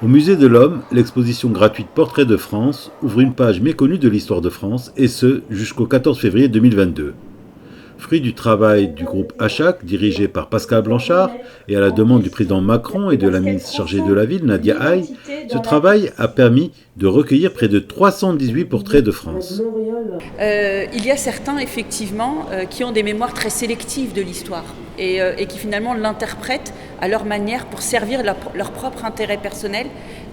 Au Musée de l'Homme, l'exposition gratuite Portraits de France ouvre une page méconnue de l'histoire de France, et ce, jusqu'au 14 février 2022. Fruit du travail du groupe Achac, dirigé par Pascal Blanchard, et à la demande du président Macron et de la ministre chargée de la ville, Nadia Haye, ce travail a permis de recueillir près de 318 portraits de France. Il y a certains, effectivement, qui ont des mémoires très sélectives de l'histoire et qui finalement l'interprètent à leur manière pour servir leur propre intérêt personnel.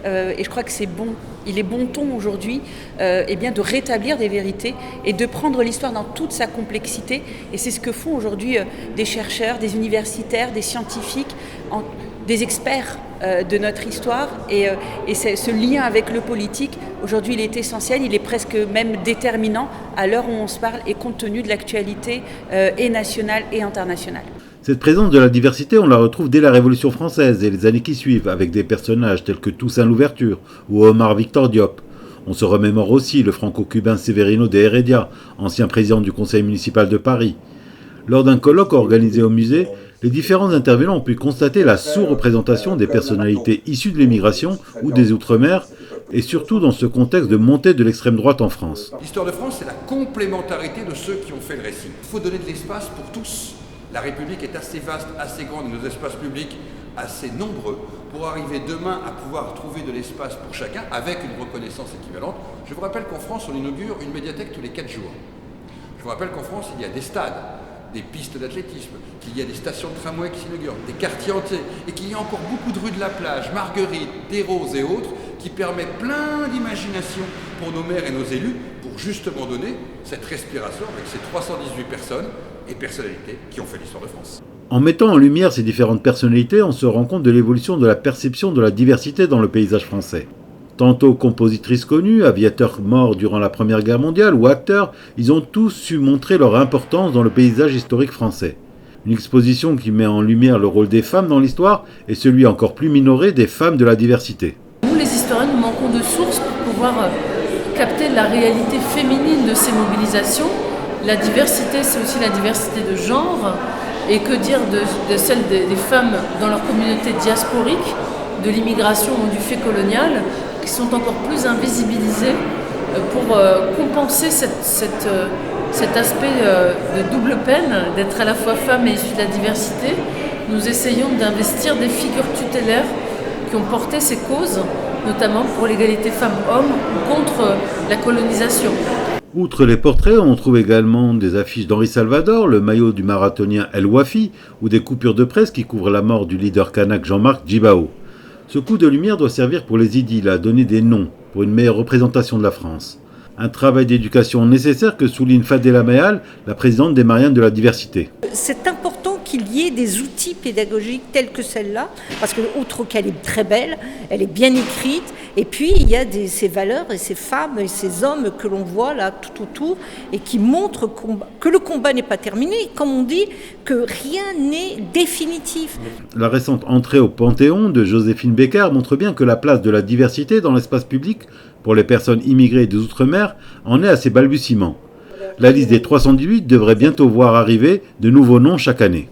Et je crois que c'est bon. Il est bon ton aujourd'hui de rétablir des vérités et de prendre l'histoire dans toute sa complexité. Et c'est ce que font aujourd'hui des chercheurs, des universitaires, des scientifiques, des experts de notre histoire. Et ce lien avec le politique, aujourd'hui, il est essentiel, il est presque même déterminant à l'heure où on se parle et compte tenu de l'actualité et nationale et internationale. Cette présence de la diversité, on la retrouve dès la Révolution française et les années qui suivent, avec des personnages tels que Toussaint Louverture ou Omar Victor Diop. On se remémore aussi le franco-cubain Severino de Heredia, ancien président du conseil municipal de Paris. Lors d'un colloque organisé au musée, les différents intervenants ont pu constater la sous-représentation des personnalités issues de l'émigration ou des Outre-mer, et surtout dans ce contexte de montée de l'extrême droite en France. L'histoire de France, c'est la complémentarité de ceux qui ont fait le récit. Il faut donner de l'espace pour tous. La République est assez vaste, assez grande, et nos espaces publics assez nombreux pour arriver demain à pouvoir trouver de l'espace pour chacun avec une reconnaissance équivalente. Je vous rappelle qu'en France, on inaugure une médiathèque tous les 4 jours. Je vous rappelle qu'en France, il y a des stades, des pistes d'athlétisme, qu'il y a des stations de tramway qui s'inaugurent, des quartiers entiers, et qu'il y a encore beaucoup de rues de la plage, Marguerite, des Roses et autres, qui permettent plein d'imagination pour nos maires et nos élus, pour justement donner cette respiration avec ces 318 personnes et personnalités qui ont fait l'histoire de France. En mettant en lumière ces différentes personnalités, on se rend compte de l'évolution de la perception de la diversité dans le paysage français. Tantôt compositrices connues, aviateurs morts durant la Première Guerre mondiale ou acteurs, ils ont tous su montrer leur importance dans le paysage historique français. Une exposition qui met en lumière le rôle des femmes dans l'histoire et celui encore plus minoré des femmes de la diversité. Nous, les historiens, nous manquons de sources pour pouvoir capter la réalité féminine de ces mobilisations. La diversité, c'est aussi la diversité de genre. Et que dire de celle des femmes dans leur communauté diasporique, de l'immigration ou du fait colonial, qui sont encore plus invisibilisées pour compenser cet aspect de double peine, d'être à la fois femme et issue de la diversité. Nous essayons d'investir des figures tutélaires qui ont porté ces causes, notamment pour l'égalité femmes-hommes ou contre la colonisation. Outre les portraits, on trouve également des affiches d'Henri Salvador, le maillot du marathonien El Wafi ou des coupures de presse qui couvrent la mort du leader kanak Jean-Marc Djibao. Ce coup de lumière doit servir pour les idylles à donner des noms pour une meilleure représentation de la France. Un travail d'éducation nécessaire que souligne Fadela Mehal, la présidente des Mariannes de la diversité. C'est important qu'il y ait des outils pédagogiques tels que celle-là, parce que outre qu'elle est très belle, elle est bien écrite, et puis il y a ces valeurs et ces femmes et ces hommes que l'on voit là tout autour et qui montrent que le combat n'est pas terminé, comme on dit, que rien n'est définitif. La récente entrée au Panthéon de Joséphine Baker montre bien que la place de la diversité dans l'espace public pour les personnes immigrées des Outre-mer en est à ses balbutiements. La liste des 318 devrait bientôt voir arriver de nouveaux noms chaque année.